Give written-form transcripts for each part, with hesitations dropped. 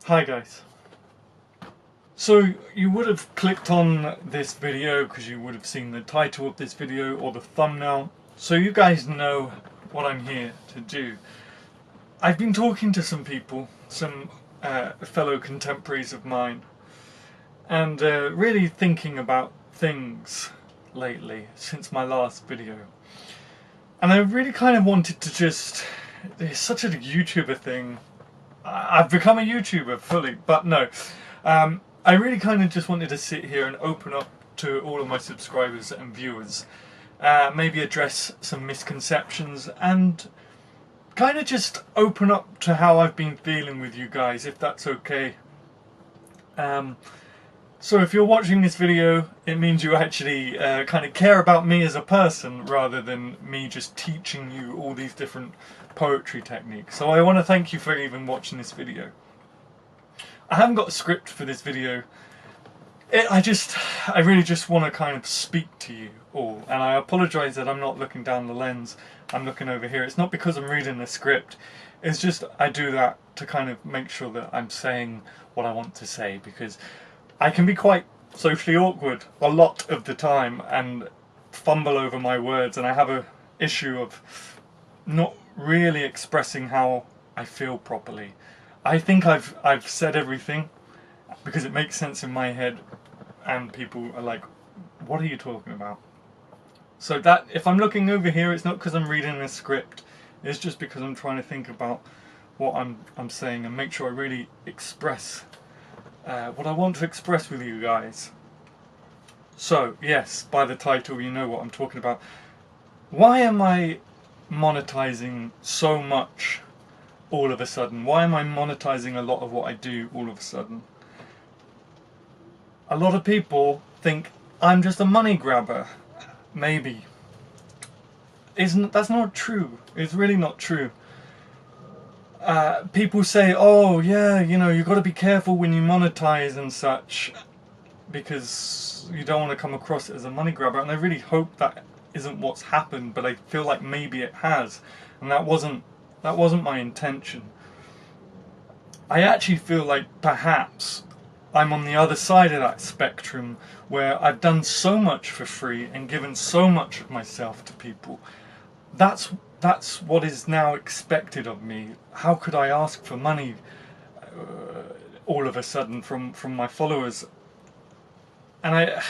Hi guys. So you would have clicked on this video because you would have seen the title of this video or the thumbnail, so you guys know what I'm here to do. I've been talking to some people, some fellow contemporaries of mine, and really thinking about things lately since my last video. And I really kind of wanted to just... It's such a YouTuber thing. I've become a YouTuber fully, but no. I really kind of just wanted to sit here and open up to all of my subscribers and viewers. Maybe address some misconceptions and kind of just open up to how I've been feeling with you guys, if that's okay. So if you're watching this video, it means you actually kind of care about me as a person rather than me just teaching you all these different poetry techniques. So I want to thank you for even watching this video. I haven't got a script for this video. I really just want to kind of speak to you all, and I apologise that I'm not looking down the lens, I'm looking over here. It's not because I'm reading the script, it's just I do that to kind of make sure that I'm saying what I want to say, because I can be quite socially awkward a lot of the time and fumble over my words, and I have an issue of not really expressing how I feel properly. I think I've said everything because it makes sense in my head, and people are like, what are you talking about? So that, if I'm looking over here, it's not because I'm reading a script, it's just because I'm trying to think about what I'm saying and make sure I really express what I want to express with you guys. So yes, by the title you know what I'm talking about. Why am I monetizing so much all of a sudden? Why am I monetizing a lot of what I do all of a sudden? A lot of people think I'm just a money grabber. Maybe. That's not true. It's really not true. People say, oh yeah, you know, you've got to be careful when you monetize and such, because you don't want to come across as a money grabber, and I really hope that isn't what's happened, but I feel like maybe it has, and that wasn't my intention. I actually feel like perhaps I'm on the other side of that spectrum, where I've done so much for free and given so much of myself to people. That's what is now expected of me. How could I ask for money all of a sudden from my followers? And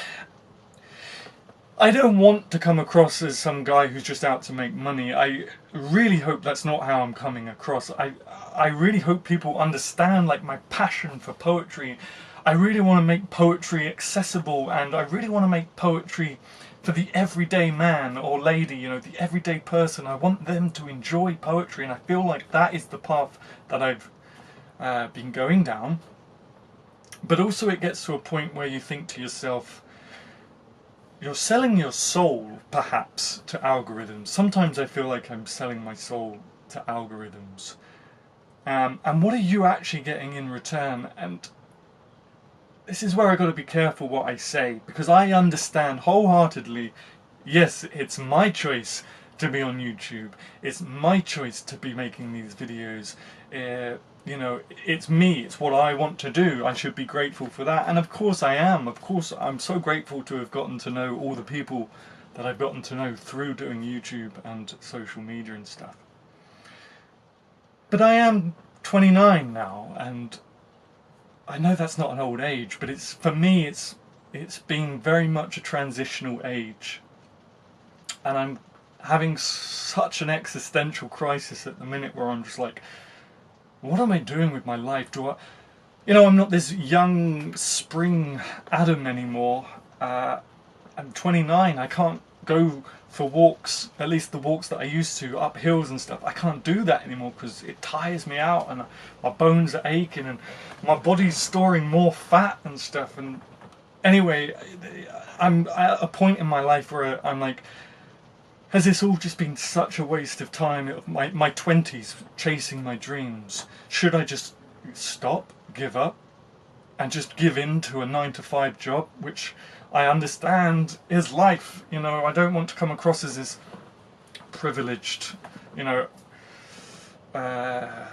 I don't want to come across as some guy who's just out to make money. I really hope that's not how I'm coming across. I really hope people understand, like, my passion for poetry. I really want to make poetry accessible, and I really want to make poetry for the everyday man or lady, you know, the everyday person. I want them to enjoy poetry, and I feel like that is the path that I've been going down. But also it gets to a point where you think to yourself, you're selling your soul, perhaps, to algorithms. Sometimes I feel like I'm selling my soul to algorithms. And what are you actually getting in return? And this is where I've got to be careful what I say, because I understand wholeheartedly, yes, it's my choice to be on YouTube. It's my choice to be making these videos. You know, it's me, it's what I want to do. I should be grateful for that, and of course I am. Of course I'm so grateful to have gotten to know all the people that I've gotten to know through doing YouTube and social media and stuff. But I am 29 now, and I know that's not an old age, but it's, for me, it's been very much a transitional age, and I'm having such an existential crisis at the minute where I'm just like, what am I doing with my life? You know, I'm not this young spring Adam anymore. I'm 29. I can't go for walks, at least the walks that I used to, up hills and stuff. I can't do that anymore because it tires me out, and my bones are aching, and my body's storing more fat and stuff. And anyway, I'm at a point in my life where I'm like, has this all just been such a waste of time, my 20s, chasing my dreams? Should I just stop, give up, and just give in to a 9-to-5 job, which I understand is life? You know, I don't want to come across as this privileged, you know, the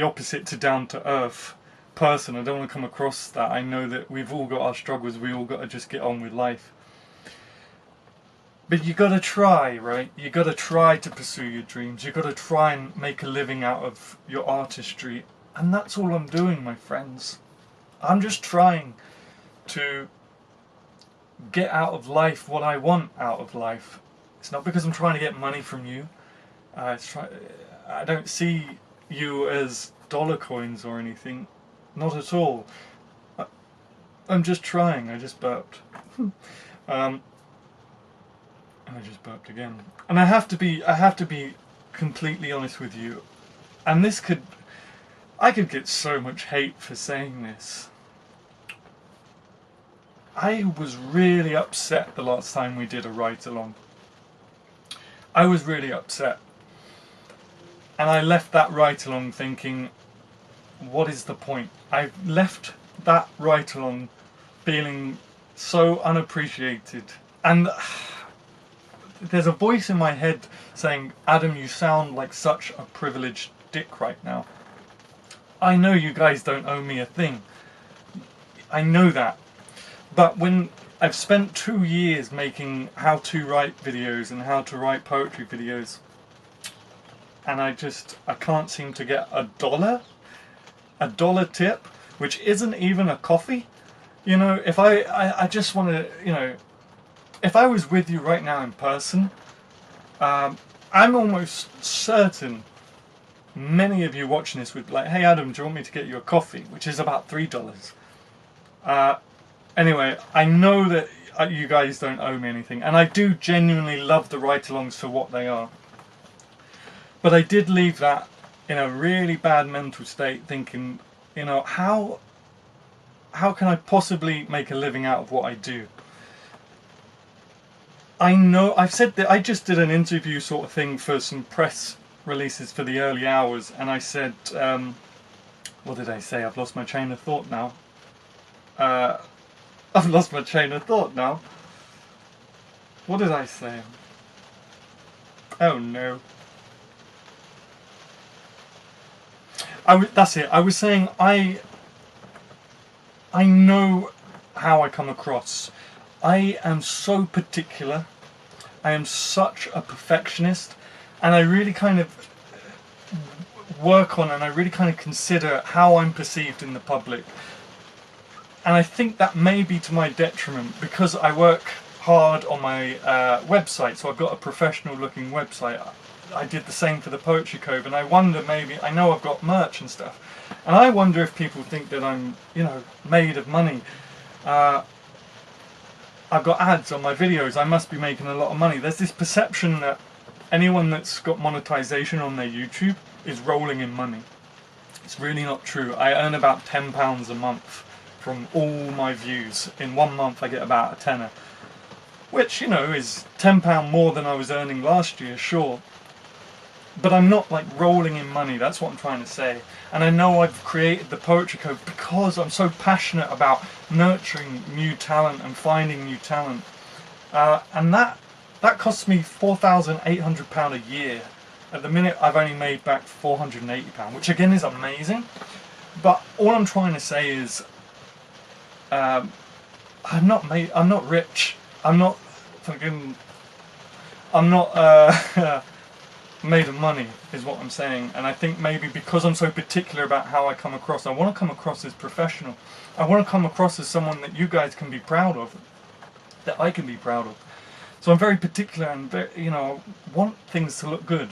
opposite to down to earth person. I don't want to come across that. I know that we've all got our struggles. We all got to just get on with life. But you got to try, right? You got to try to pursue your dreams. You got to try and make a living out of your artistry, and that's all I'm doing, my friends. I'm just trying to get out of life what I want out of life. It's not because I'm trying to get money from you. I don't see you as dollar coins or anything. Not at all. I'm just trying. I just burped. I just burped again. And I have to be completely honest with you. And I could get so much hate for saying this. I was really upset the last time we did a ride-along. I was really upset. And I left that ride-along thinking, what is the point? I left that ride-along feeling so unappreciated. And there's a voice in my head saying, Adam, you sound like such a privileged dick right now. I know you guys don't owe me a thing. I know that. But when I've spent 2 years making how to write videos and how to write poetry videos, and I can't seem to get a dollar tip, which isn't even a coffee. You know, if I just want to, you know, if I was with you right now in person, I'm almost certain many of you watching this would be like, hey Adam, do you want me to get you a coffee? Which is about $3. Anyway, I know that you guys don't owe me anything, and I do genuinely love the ride-alongs for what they are. But I did leave that in a really bad mental state, thinking, you know, how can I possibly make a living out of what I do? I know, I've said that I just did an interview sort of thing for some press releases for the early hours, and I said, what did I say? I've lost my train of thought now. I've lost my train of thought now. What did I say? Oh no. That's it. I was saying I know how I come across. I am so particular. I am such a perfectionist, and I really kind of work on and I really kind of consider how I'm perceived in the public. And I think that may be to my detriment because I work hard on my website, so I've got a professional looking website. I did the same for the Poetry Cove, and I wonder maybe, I know I've got merch and stuff, and I wonder if people think that I'm, you know, made of money. I've got ads on my videos, I must be making a lot of money. There's this perception that anyone that's got monetization on their YouTube is rolling in money. It's really not true. I earn about £10 a month from all my views. In 1 month I get about a tenner, which, you know, is £10 more than I was earning last year, sure. But I'm not like rolling in money, that's what I'm trying to say. And I know I've created the Poetry Cove because I'm so passionate about nurturing new talent and finding new talent. And that costs me £4,800 a year. At the minute I've only made back £480, which again is amazing. But all I'm trying to say is, I'm not rich. I'm not made of money, is what I'm saying. And I think maybe because I'm so particular about how I come across, I want to come across as professional. I want to come across as someone that you guys can be proud of, that I can be proud of. So I'm very particular and very, you know, want things to look good.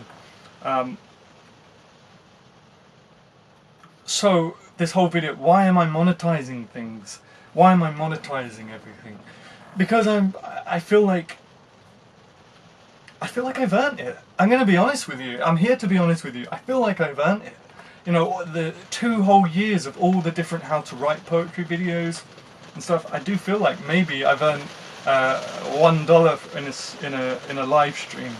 So this whole video, why am I monetizing things? Why am I monetizing everything? Because I feel like I've earned it. I'm going to be honest with you. I'm here to be honest with you. I feel like I've earned it. You know, the 2 whole years of all the different how to write poetry videos and stuff, I do feel like maybe I've earned $1 in a live stream.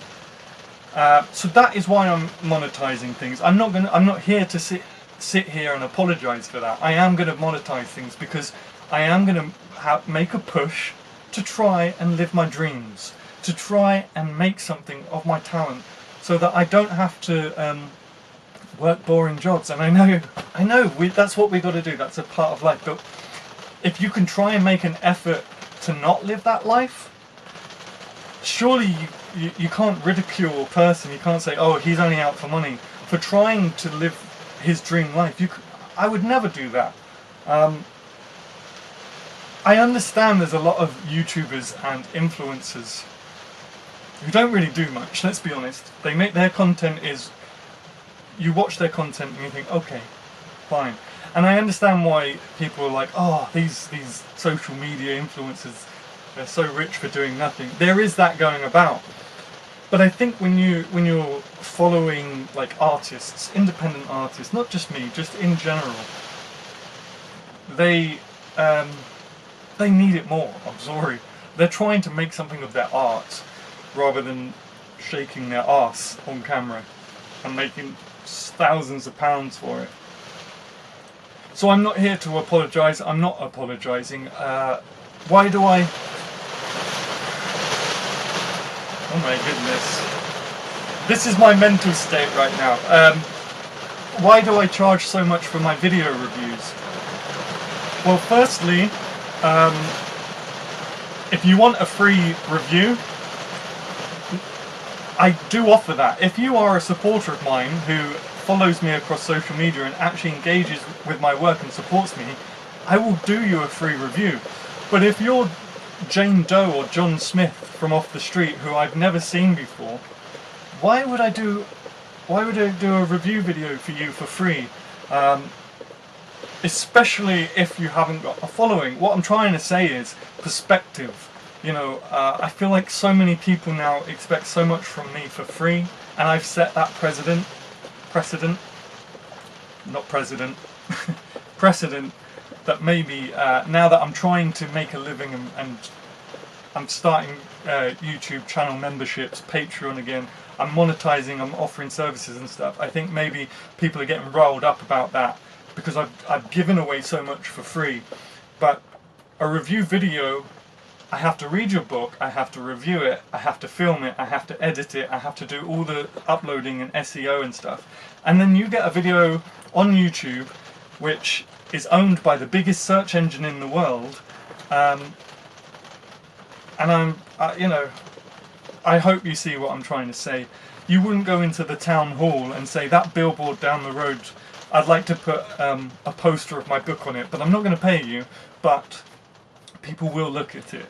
So that is why I'm monetizing things. I'm not here to sit here and apologize for that. I am going to monetize things because I am going to make a push to try and live my dreams, to try and make something of my talent, so that I don't have to work boring jobs. And I know, that's what we got to do. That's a part of life. But if you can try and make an effort to not live that life, surely you can't ridicule a person. You can't say, oh, he's only out for money, for trying to live his dream life. I would never do that. I understand there's a lot of YouTubers and influencers who don't really do much, let's be honest. They make their content is, you watch their content and you think, okay, fine. And I understand why people are like, oh, these social media influencers, they're so rich for doing nothing. There is that going about. But I think when you're following like artists, independent artists, not just me, just in general, they need it more. I'm sorry. They're trying to make something of their art rather than shaking their arse on camera and making thousands of pounds for it. So I'm not here to apologise. I'm not apologising. Why do I... Oh my goodness. This is my mental state right now. Why do I charge so much for my video reviews? Well, firstly, if you want a free review, I do offer that. If you are a supporter of mine who follows me across social media and actually engages with my work and supports me, I will do you a free review. But if you're Jane Doe or John Smith from off the street who I've never seen before, why would I do a review video for you for free? Especially if you haven't got a following. What I'm trying to say is perspective. You know, I feel like so many people now expect so much from me for free, and I've set that precedent, that maybe now that I'm trying to make a living and I'm starting YouTube channel memberships, Patreon again, I'm monetizing, I'm offering services and stuff, I think maybe people are getting riled up about that because I've given away so much for free. But a review video, I have to read your book, I have to review it, I have to film it, I have to edit it, I have to do all the uploading and SEO and stuff. And then you get a video on YouTube which is owned by the biggest search engine in the world, and you know, I hope you see what I'm trying to say. You wouldn't go into the town hall and say, that billboard down the road, I'd like to put a poster of my book on it, but I'm not going to pay you, but people will look at it.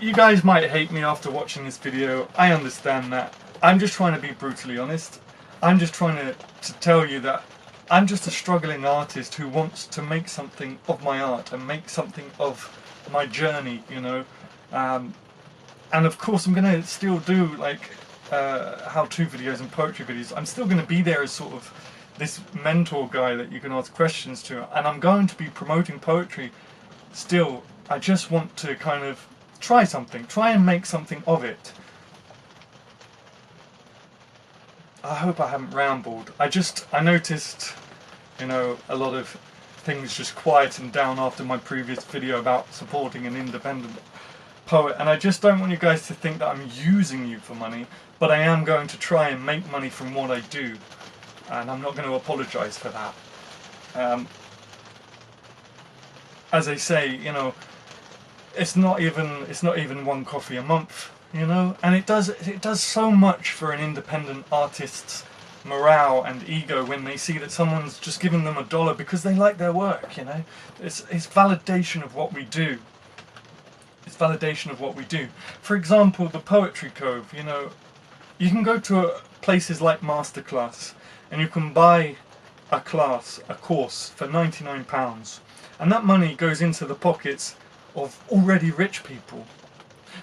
You guys might hate me after watching this video, I understand that. I'm just trying to be brutally honest. I'm just trying to tell you that I'm just a struggling artist who wants to make something of my art and make something of my journey, you know. And of course I'm going to still do like how-to videos and poetry videos. I'm still going to be there as sort of this mentor guy that you can ask questions to, and I'm going to be promoting poetry still. I just want to kind of try and make something of it. I hope I haven't rambled. I noticed, you know, a lot of things just quietened down after my previous video about supporting an independent poet, and I just don't want you guys to think that I'm using you for money, but I am going to try and make money from what I do, and I'm not going to apologise for that. As I say, you know, it's not even one coffee a month, you know, and it does so much for an independent artist's morale and ego when they see that someone's just given them $1 because they like their work, you know. It's validation of what we do. It's validation of what we do. For example, the Poetry Cove, you know, you can go to places like Masterclass and you can buy a course for £99, and that money goes into the pockets of already rich people.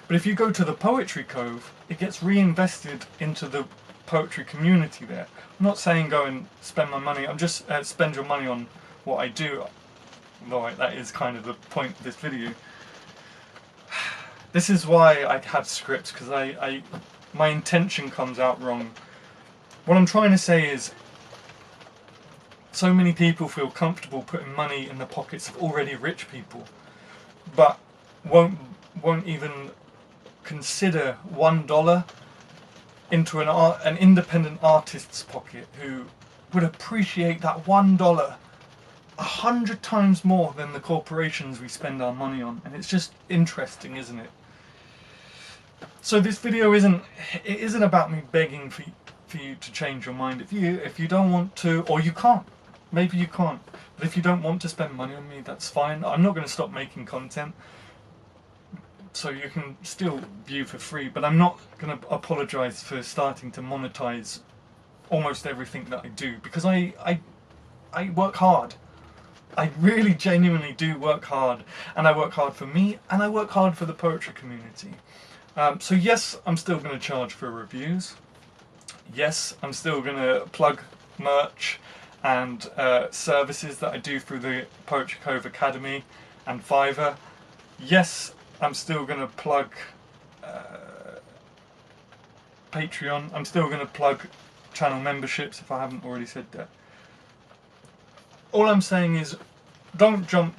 But if you go to the Poetry Cove, it gets reinvested into the poetry community there. I'm not saying go and spend my money, I'm just spend your money on what I do, though that is kind of the point of this video. This is why I have scripts, because my intention comes out wrong. What I'm trying to say is, so many people feel comfortable putting money in the pockets of already rich people, but won't even consider $1 into an independent artist's pocket who would appreciate that $1 100 times more than the corporations we spend our money on. And it's just interesting, isn't it? So this video isn't about me begging for you to change your mind. If you don't want to, or you can't, maybe you can't, but if you don't want to spend money on me, that's fine. I'm not going to stop making content, so you can still view for free, but I'm not going to apologize for starting to monetize almost everything that I do, because I work hard. I really genuinely do work hard, and I work hard for me, and I work hard for the poetry community. So yes, I'm still going to charge for reviews. Yes, I'm still going to plug merch and services that I do through the Poetry Cove Academy and Fiverr. Yes, I'm still going to plug Patreon. I'm still going to plug channel memberships if I haven't already said that. All I'm saying is, don't jump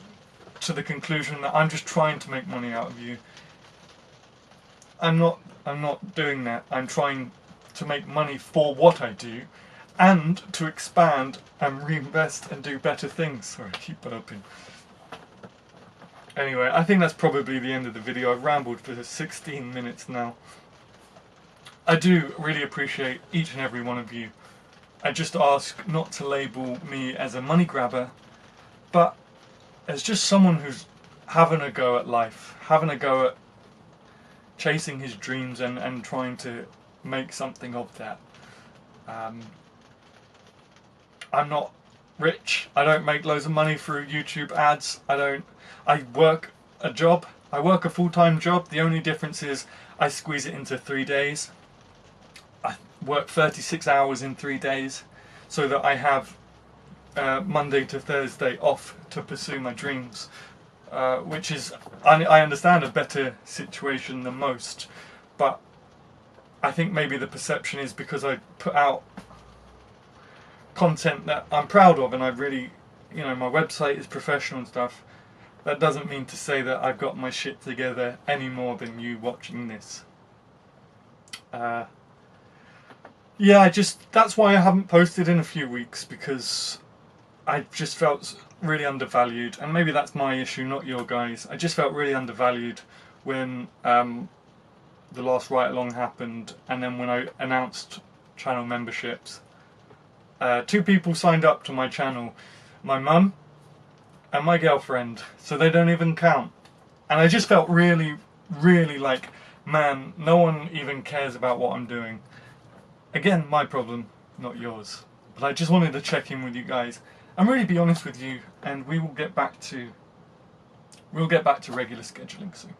to the conclusion that I'm just trying to make money out of you. I'm not doing that. I'm trying to make money for what I do, and to expand and reinvest and do better things. Sorry, I keep burping. Anyway, I think that's probably the end of the video. I've rambled for 16 minutes now. I do really appreciate each and every one of you. I just ask not to label me as a money grabber, but as just someone who's having a go at life, having a go at chasing his dreams and trying to make something of that. I'm not rich. I don't make loads of money through YouTube ads. I work a job. I work a full-time job. The only difference is I squeeze it into 3 days. I work 36 hours in 3 days so that I have Monday to Thursday off to pursue my dreams, which is, I understand, a better situation than most, but I think maybe the perception is because I put out content that I'm proud of and I really, my website is professional and stuff. That doesn't mean to say that I've got my shit together any more than you watching this. Yeah, that's why I haven't posted in a few weeks, because I just felt really undervalued, and maybe that's my issue, not your guys. I just felt really undervalued when the last ride along happened, and then when I announced channel memberships. 2 people signed up to my channel, my mum and my girlfriend, so they don't even count. And I just felt really, really like, man, no one even cares about what I'm doing. Again, my problem, not yours. But I just wanted to check in with you guys and really be honest with you, and we'll get back to regular scheduling soon.